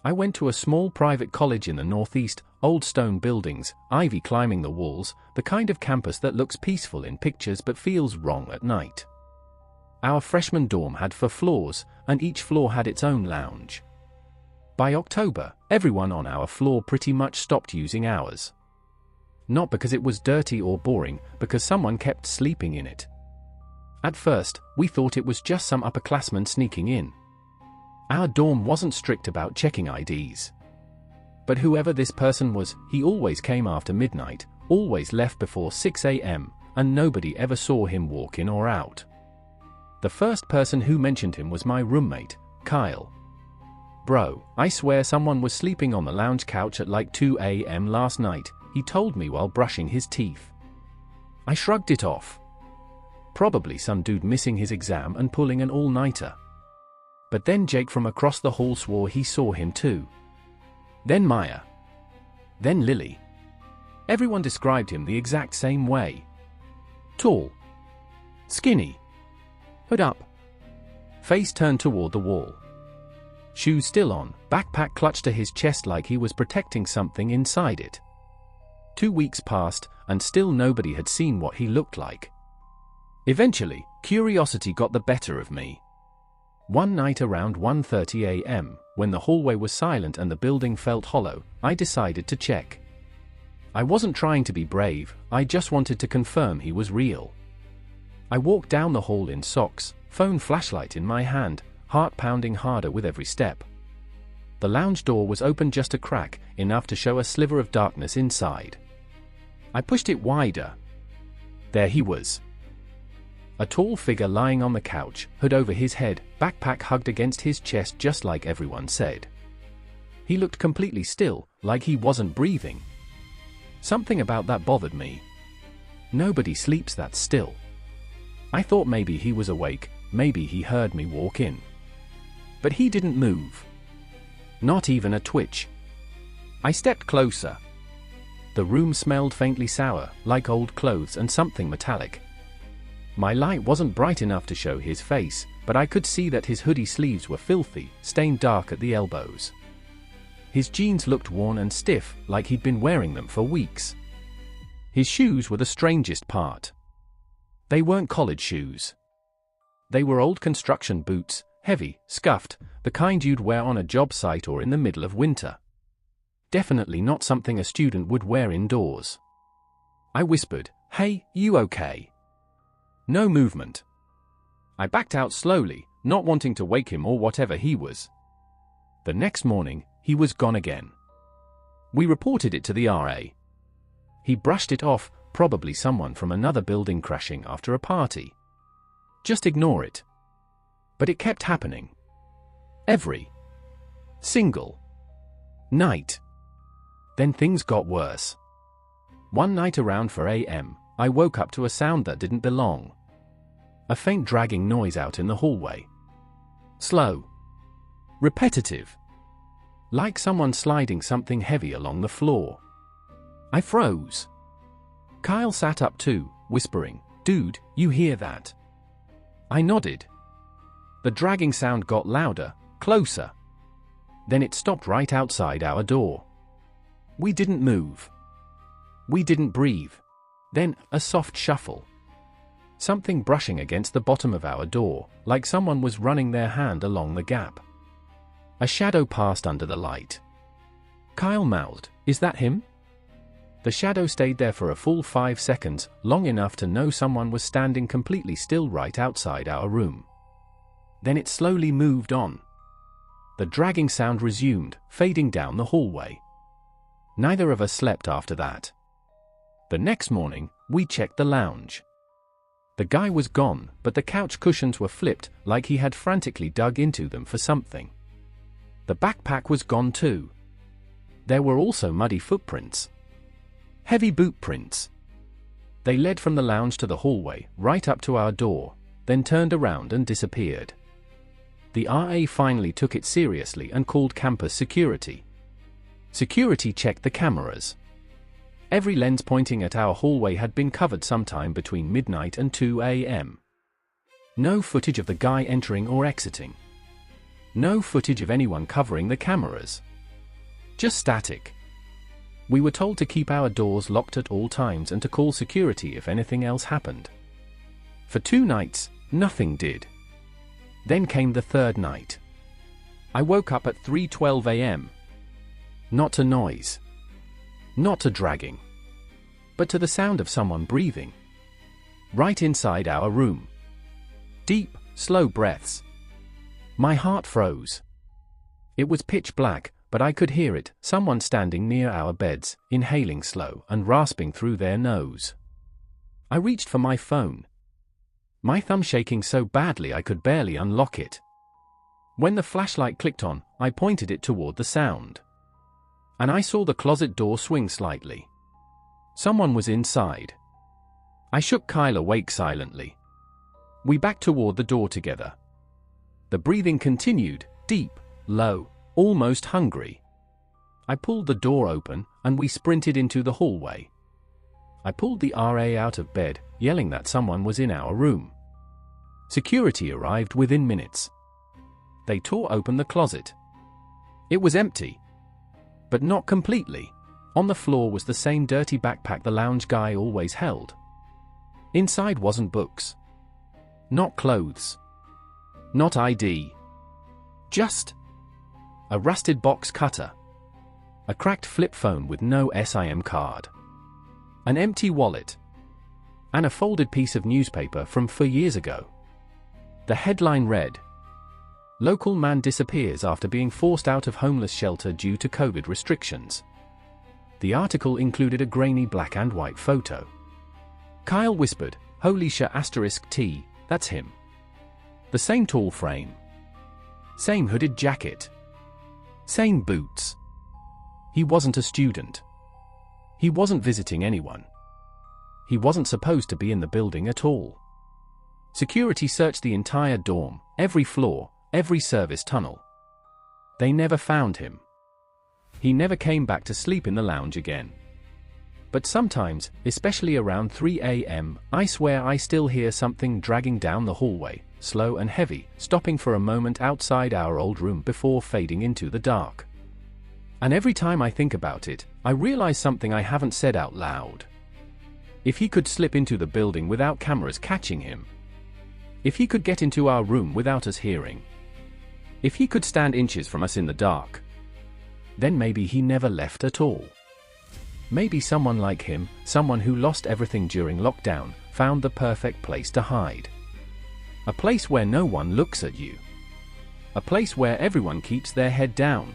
I went to a small private college in the northeast, old stone buildings, ivy climbing the walls, the kind of campus that looks peaceful in pictures but feels wrong at night. Our freshman dorm had 4 floors, and each floor had its own lounge. By October, everyone on our floor pretty much stopped using ours. Not because it was dirty or boring, because someone kept sleeping in it. At first, we thought it was just some upperclassman sneaking in. Our dorm wasn't strict about checking IDs. But whoever this person was, he always came after midnight, always left before 6 a.m., and nobody ever saw him walk in or out. The first person who mentioned him was my roommate, Kyle. "Bro, I swear someone was sleeping on the lounge couch at like 2 a.m. last night," he told me while brushing his teeth. I shrugged it off. Probably some dude missing his exam and pulling an all-nighter. But then Jake from across the hall swore he saw him too. Then Maya. Then Lily. Everyone described him the exact same way. Tall. Skinny. Hood up. Face turned toward the wall. Shoes still on, backpack clutched to his chest like he was protecting something inside it. 2 weeks passed, and still nobody had seen what he looked like. Eventually, curiosity got the better of me. One night around 1:30 a.m., when the hallway was silent and the building felt hollow, I decided to check. I wasn't trying to be brave, I just wanted to confirm he was real. I walked down the hall in socks, phone flashlight in my hand, heart pounding harder with every step. The lounge door was open just a crack, enough to show a sliver of darkness inside. I pushed it wider. There he was. A tall figure lying on the couch, hood over his head, backpack hugged against his chest just like everyone said. He looked completely still, like he wasn't breathing. Something about that bothered me. Nobody sleeps that still. I thought maybe he was awake, maybe he heard me walk in. But he didn't move. Not even a twitch. I stepped closer. The room smelled faintly sour, like old clothes and something metallic. My light wasn't bright enough to show his face, but I could see that his hoodie sleeves were filthy, stained dark at the elbows. His jeans looked worn and stiff, like he'd been wearing them for weeks. His shoes were the strangest part. They weren't college shoes. They were old construction boots, heavy, scuffed, the kind you'd wear on a job site or in the middle of winter. Definitely not something a student would wear indoors. I whispered, "Hey, you okay?" No movement. I backed out slowly, not wanting to wake him or whatever he was. The next morning, he was gone again. We reported it to the RA. He brushed it off, probably someone from another building crashing after a party. Just ignore it. But it kept happening. Every single night. Then things got worse. One night around 4 a.m., I woke up to a sound that didn't belong. A faint dragging noise out in the hallway. Slow. Repetitive. Like someone sliding something heavy along the floor. I froze. Kyle sat up too, whispering, "Dude, you hear that?" I nodded. The dragging sound got louder, closer. Then it stopped right outside our door. We didn't move. We didn't breathe. Then, a soft shuffle. Something brushing against the bottom of our door, like someone was running their hand along the gap. A shadow passed under the light. Kyle mouthed, "Is that him?" The shadow stayed there for a full 5 seconds, long enough to know someone was standing completely still right outside our room. Then it slowly moved on. The dragging sound resumed, fading down the hallway. Neither of us slept after that. The next morning, we checked the lounge. The guy was gone, but the couch cushions were flipped, like he had frantically dug into them for something. The backpack was gone too. There were also muddy footprints. Heavy boot prints. They led from the lounge to the hallway, right up to our door, then turned around and disappeared. The RA finally took it seriously and called campus security. Security checked the cameras. Every lens pointing at our hallway had been covered sometime between midnight and 2 a.m. No footage of the guy entering or exiting. No footage of anyone covering the cameras. Just static. We were told to keep our doors locked at all times and to call security if anything else happened. For 2 nights, nothing did. Then came the 3rd night. I woke up at 3:12 a.m. Not to noise. Not to dragging. But to the sound of someone breathing. Right inside our room. Deep, slow breaths. My heart froze. It was pitch black, but I could hear it, someone standing near our beds, inhaling slow and rasping through their nose. I reached for my phone. My thumb shaking so badly I could barely unlock it. When the flashlight clicked on, I pointed it toward the sound. And I saw the closet door swing slightly. Someone was inside. I shook Kyle awake silently. We backed toward the door together. The breathing continued, deep, low, almost hungry. I pulled the door open, and we sprinted into the hallway. I pulled the RA out of bed, yelling that someone was in our room. Security arrived within minutes. They tore open the closet. It was empty. But not completely. On the floor was the same dirty backpack the lounge guy always held. Inside wasn't books. Not clothes. Not ID. Just a rusted box cutter. A cracked flip phone with no SIM card. An empty wallet. And a folded piece of newspaper from 4 years ago. The headline read, "Local man disappears after being forced out of homeless shelter due to COVID restrictions." The article included a grainy black and white photo. Kyle whispered, "Holy sh**, T, that's him." The same tall frame. Same hooded jacket. Same boots. He wasn't a student. He wasn't visiting anyone. He wasn't supposed to be in the building at all. Security searched the entire dorm, every floor, every service tunnel. They never found him. He never came back to sleep in the lounge again. But sometimes, especially around 3 a.m., I swear I still hear something dragging down the hallway, slow and heavy, stopping for a moment outside our old room before fading into the dark. And every time I think about it, I realize something I haven't said out loud. If he could slip into the building without cameras catching him, if he could get into our room without us hearing, if he could stand inches from us in the dark, then maybe he never left at all. Maybe someone like him, someone who lost everything during lockdown, found the perfect place to hide. A place where no one looks at you. A place where everyone keeps their head down.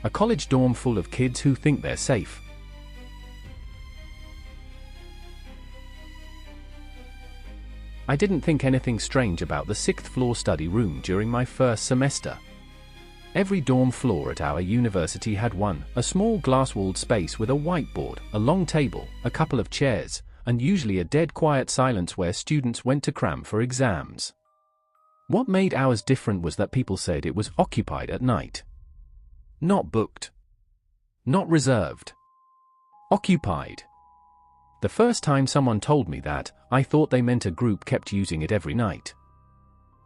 A college dorm full of kids who think they're safe. I didn't think anything strange about the 6th floor study room during my first semester. Every dorm floor at our university had one, a small glass-walled space with a whiteboard, a long table, a couple of chairs, and usually a dead quiet silence where students went to cram for exams. What made ours different was that people said it was occupied at night. Not booked. Not reserved. Occupied. The first time someone told me that, I thought they meant a group kept using it every night.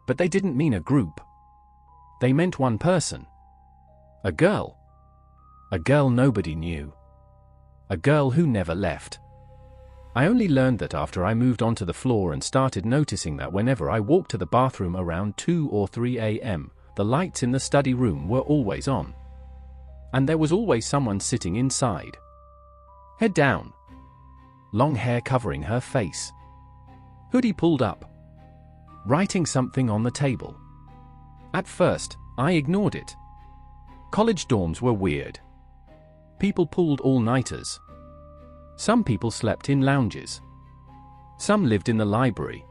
But they didn't mean a group. They meant one person. A girl. A girl nobody knew. A girl who never left. I only learned that after I moved onto the floor and started noticing that whenever I walked to the bathroom around 2 or 3 a.m., the lights in the study room were always on. And there was always someone sitting inside. Head down. Long hair covering her face. Hoodie pulled up. Writing something on the table. At first, I ignored it. College dorms were weird. People pulled all-nighters. Some people slept in lounges. Some lived in the library.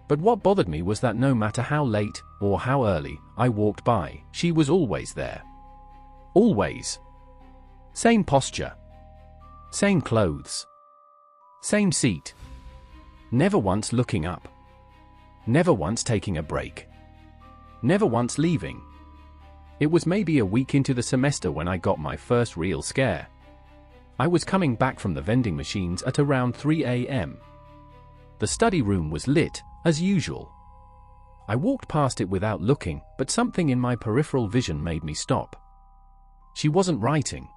But what bothered me was that no matter how late, or how early, I walked by, she was always there. Always. Same posture. Same clothes. Same seat. Never once looking up. Never once taking a break. Never once leaving. It was maybe a week into the semester when I got my first real scare. I was coming back from the vending machines at around 3 a.m. The study room was lit, as usual. I walked past it without looking, but something in my peripheral vision made me stop. She wasn't writing.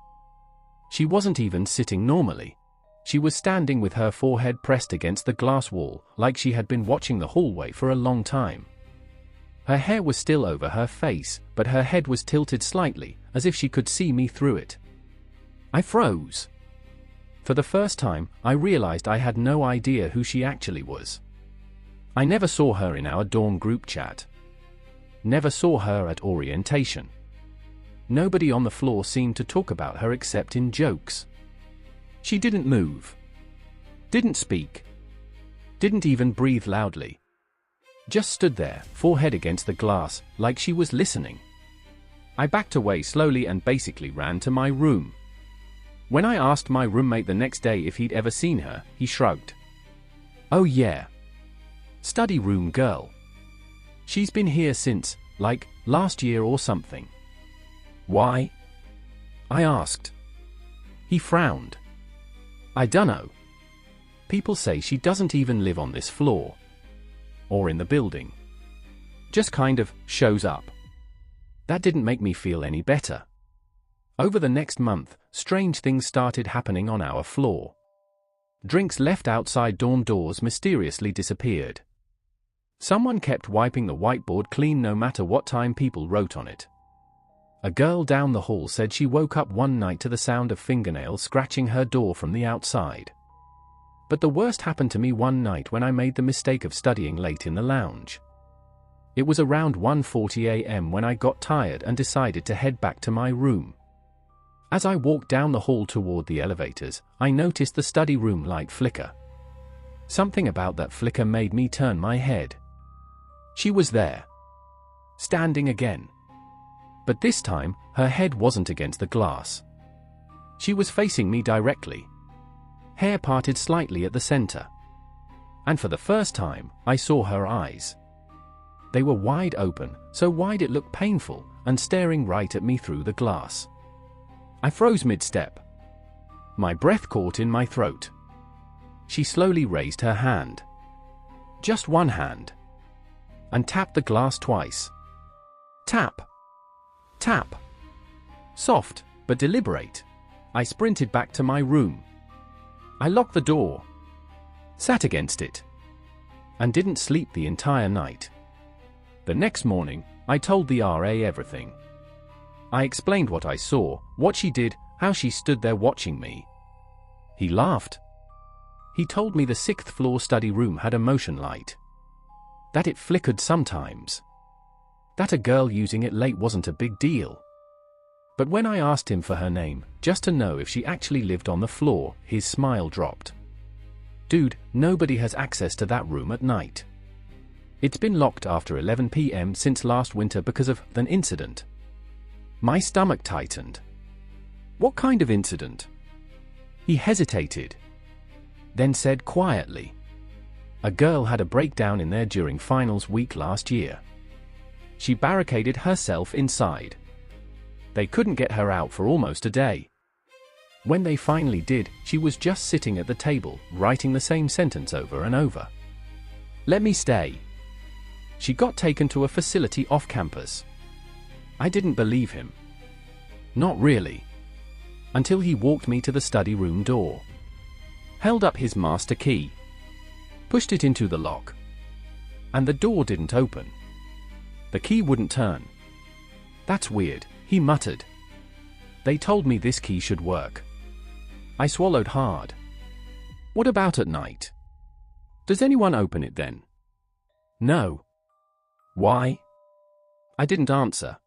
She wasn't even sitting normally. She was standing with her forehead pressed against the glass wall, like she had been watching the hallway for a long time. Her hair was still over her face, but her head was tilted slightly, as if she could see me through it. I froze. For the first time, I realized I had no idea who she actually was. I never saw her in our dorm group chat. Never saw her at orientation. Nobody on the floor seemed to talk about her except in jokes. She didn't move. Didn't speak. Didn't even breathe loudly. Just stood there, forehead against the glass, like she was listening. I backed away slowly and basically ran to my room. When I asked my roommate the next day if he'd ever seen her, he shrugged. "Oh yeah. Study room girl. She's been here since, like, last year or something." "Why?" I asked. He frowned. "I dunno. People say she doesn't even live on this floor. Or in the building. Just kind of shows up." That didn't make me feel any better. Over the next month, strange things started happening on our floor. Drinks left outside dorm doors mysteriously disappeared. Someone kept wiping the whiteboard clean no matter what time people wrote on it. A girl down the hall said she woke up one night to the sound of fingernails scratching her door from the outside. But the worst happened to me one night when I made the mistake of studying late in the lounge. It was around 1:40 a.m. when I got tired and decided to head back to my room. As I walked down the hall toward the elevators, I noticed the study room light flicker. Something about that flicker made me turn my head. She was there. Standing again. But this time, her head wasn't against the glass. She was facing me directly. Hair parted slightly at the center. And for the first time, I saw her eyes. They were wide open, so wide it looked painful, and staring right at me through the glass. I froze mid-step. My breath caught in my throat. She slowly raised her hand. Just one hand. And tapped the glass twice. Tap. Tap. Soft, but deliberate. I sprinted back to my room. I locked the door. Sat against it. And didn't sleep the entire night. The next morning, I told the RA everything. I explained what I saw, what she did, how she stood there watching me. He laughed. He told me the 6th floor study room had a motion light. That it flickered sometimes. That a girl using it late wasn't a big deal. But when I asked him for her name, just to know if she actually lived on the floor, his smile dropped. "Dude, nobody has access to that room at night. It's been locked after 11 p.m. since last winter because of an incident." My stomach tightened. "What kind of incident?" He hesitated. Then said quietly, "A girl had a breakdown in there during finals week last year. She barricaded herself inside. They couldn't get her out for almost a day. When they finally did, she was just sitting at the table, writing the same sentence over and over. Let me stay. She got taken to a facility off campus." I didn't believe him. Not really. Until he walked me to the study room door. Held up his master key. Pushed it into the lock. And the door didn't open. The key wouldn't turn. "That's weird," he muttered. "They told me this key should work." I swallowed hard. "What about at night? Does anyone open it then?" "No." "Why?" I didn't answer.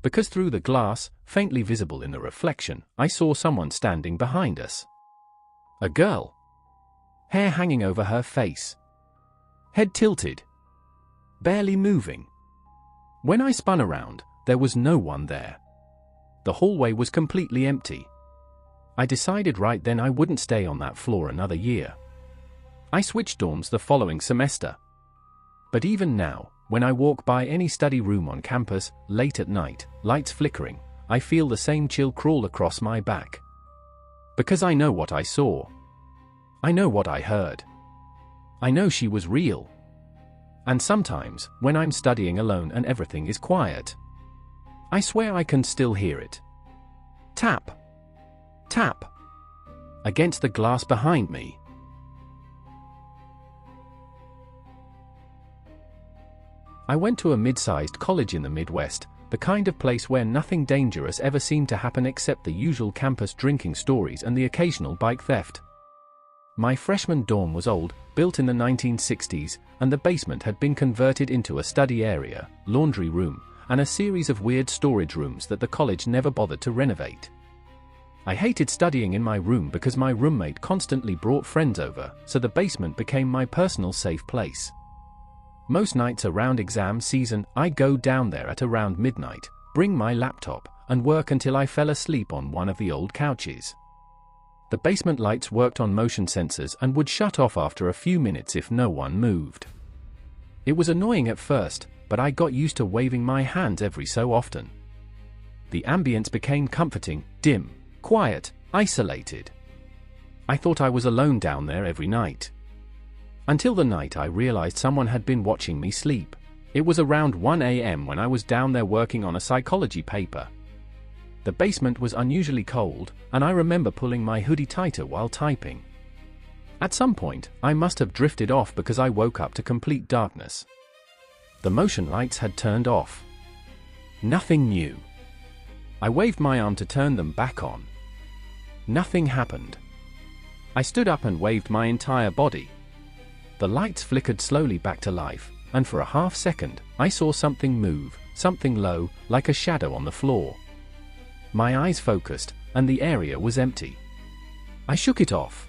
Because through the glass, faintly visible in the reflection, I saw someone standing behind us. A girl. Hair hanging over her face. Head tilted. Barely moving. When I spun around, there was no one there. The hallway was completely empty. I decided right then I wouldn't stay on that floor another year. I switched dorms the following semester. But even now, when I walk by any study room on campus, late at night, lights flickering, I feel the same chill crawl across my back. Because I know what I saw. I know what I heard. I know she was real. And sometimes, when I'm studying alone and everything is quiet, I swear I can still hear it. Tap. Tap. Against the glass behind me. I went to a mid-sized college in the Midwest, the kind of place where nothing dangerous ever seemed to happen except the usual campus drinking stories and the occasional bike theft. My freshman dorm was old, built in the 1960s, and the basement had been converted into a study area, laundry room, and a series of weird storage rooms that the college never bothered to renovate. I hated studying in my room because my roommate constantly brought friends over, so the basement became my personal safe place. Most nights around exam season, I'd go down there at around midnight, bring my laptop, and work until I fell asleep on one of the old couches. The basement lights worked on motion sensors and would shut off after a few minutes if no one moved. It was annoying at first, but I got used to waving my hands every so often. The ambience became comforting, dim, quiet, isolated. I thought I was alone down there every night. Until the night I realized someone had been watching me sleep. It was around 1 a.m. when I was down there working on a psychology paper. The basement was unusually cold, and I remember pulling my hoodie tighter while typing. At some point, I must have drifted off because I woke up to complete darkness. The motion lights had turned off. Nothing new. I waved my arm to turn them back on. Nothing happened. I stood up and waved my entire body. The lights flickered slowly back to life, and for a half second, I saw something move, something low, like a shadow on the floor. My eyes focused, and the area was empty. I shook it off.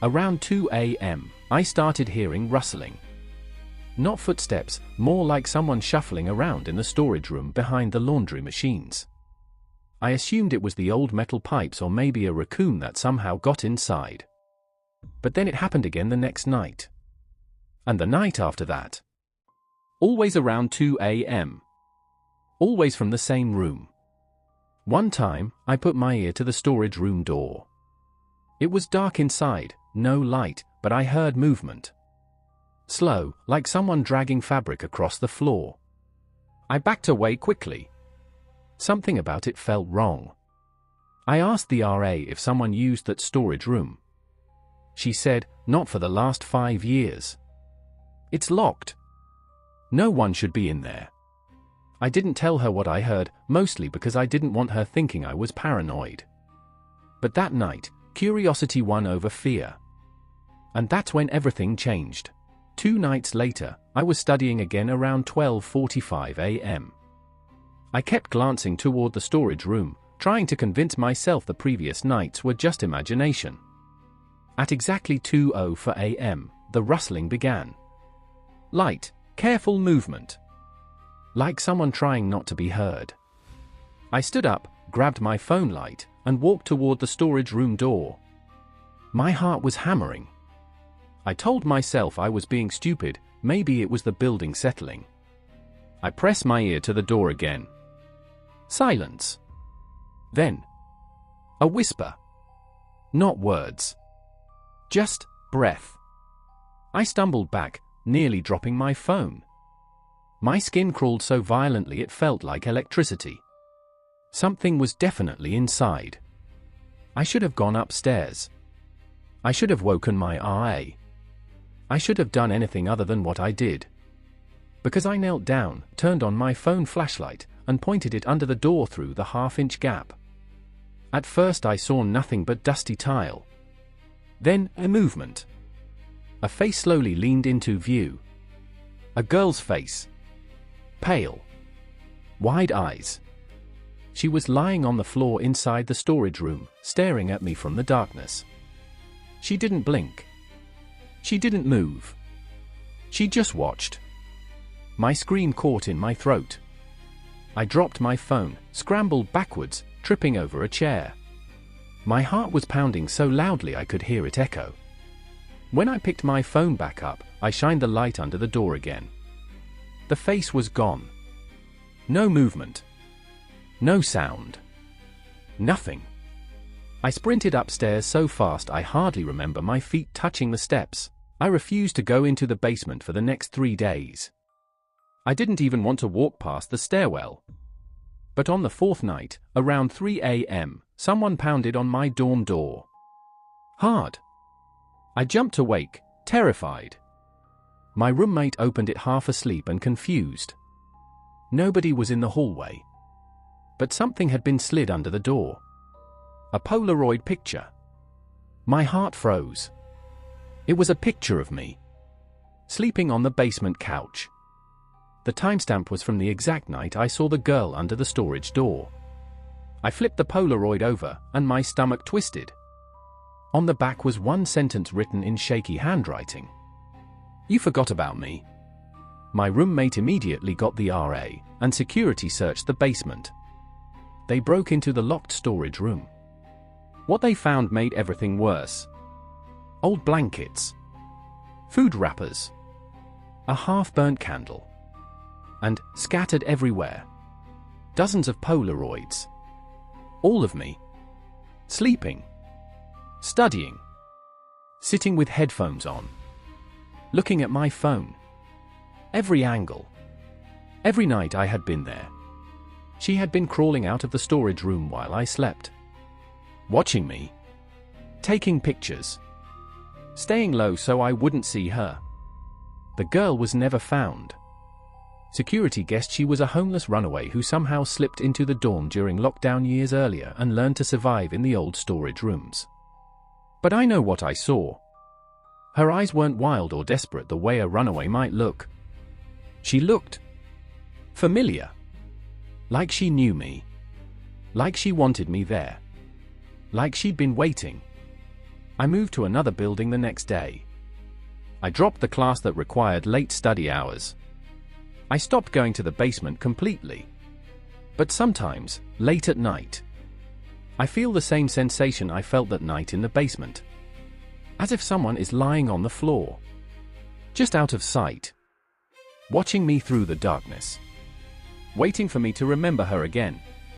Around 2 a.m., I started hearing rustling. Not footsteps, more like someone shuffling around in the storage room behind the laundry machines. I assumed it was the old metal pipes or maybe a raccoon that somehow got inside. But then it happened again the next night. And the night after that. Always around 2 a.m. Always from the same room. One time, I put my ear to the storage room door. It was dark inside, no light, but I heard movement. Slow, like someone dragging fabric across the floor. I backed away quickly. Something about it felt wrong. I asked the RA if someone used that storage room. She said, not for the last 5 years. It's locked. No one should be in there. I didn't tell her what I heard, mostly because I didn't want her thinking I was paranoid. But that night, curiosity won over fear. And that's when everything changed. 2 nights later, I was studying again around 12:45 a.m. I kept glancing toward the storage room, trying to convince myself the previous nights were just imagination. At exactly 2:04 a.m., the rustling began. Light, careful movement. Like someone trying not to be heard. I stood up, grabbed my phone light, and walked toward the storage room door. My heart was hammering. I told myself I was being stupid, maybe it was the building settling. I pressed my ear to the door again. Silence. Then, a whisper. Not words. Just breath. I stumbled back, nearly dropping my phone. My skin crawled so violently it felt like electricity. Something was definitely inside. I should have gone upstairs. I should have woken my RA. I should have done anything other than what I did. Because I knelt down, turned on my phone flashlight, and pointed it under the door through the half-inch gap. At first I saw nothing but dusty tile. Then, a movement. A face slowly leaned into view. A girl's face. Pale. Wide eyes. She was lying on the floor inside the storage room, staring at me from the darkness. She didn't blink. She didn't move. She just watched. My scream caught in my throat. I dropped my phone, scrambled backwards, tripping over a chair. My heart was pounding so loudly I could hear it echo. When I picked my phone back up, I shined the light under the door again. The face was gone. No movement. No sound. Nothing. I sprinted upstairs so fast I hardly remember my feet touching the steps. I refused to go into the basement for the next 3 days. I didn't even want to walk past the stairwell. But on the fourth night, around 3 a.m., someone pounded on my dorm door. Hard. I jumped awake, terrified. My roommate opened it half asleep and confused. Nobody was in the hallway. But something had been slid under the door. A Polaroid picture. My heart froze. It was a picture of me, sleeping on the basement couch. The timestamp was from the exact night I saw the girl under the storage door. I flipped the Polaroid over, and my stomach twisted. On the back was one sentence written in shaky handwriting. "You forgot about me." My roommate immediately got the RA, and security searched the basement. They broke into the locked storage room. What they found made everything worse. Old blankets, food wrappers, a half-burnt candle, and, scattered everywhere, dozens of Polaroids. All of me. Sleeping. Studying. Sitting with headphones on. Looking at my phone. Every angle. Every night I had been there. She had been crawling out of the storage room while I slept. Watching me. Taking pictures. Staying low so I wouldn't see her. The girl was never found. Security guessed she was a homeless runaway who somehow slipped into the dorm during lockdown years earlier and learned to survive in the old storage rooms. But I know what I saw. Her eyes weren't wild or desperate the way a runaway might look. She looked familiar. Like she knew me. Like she wanted me there. Like she'd been waiting. I moved to another building the next day. I dropped the class that required late study hours. I stopped going to the basement completely. But sometimes, late at night, I feel the same sensation I felt that night in the basement. As if someone is lying on the floor, just out of sight, watching me through the darkness, waiting for me to remember her again.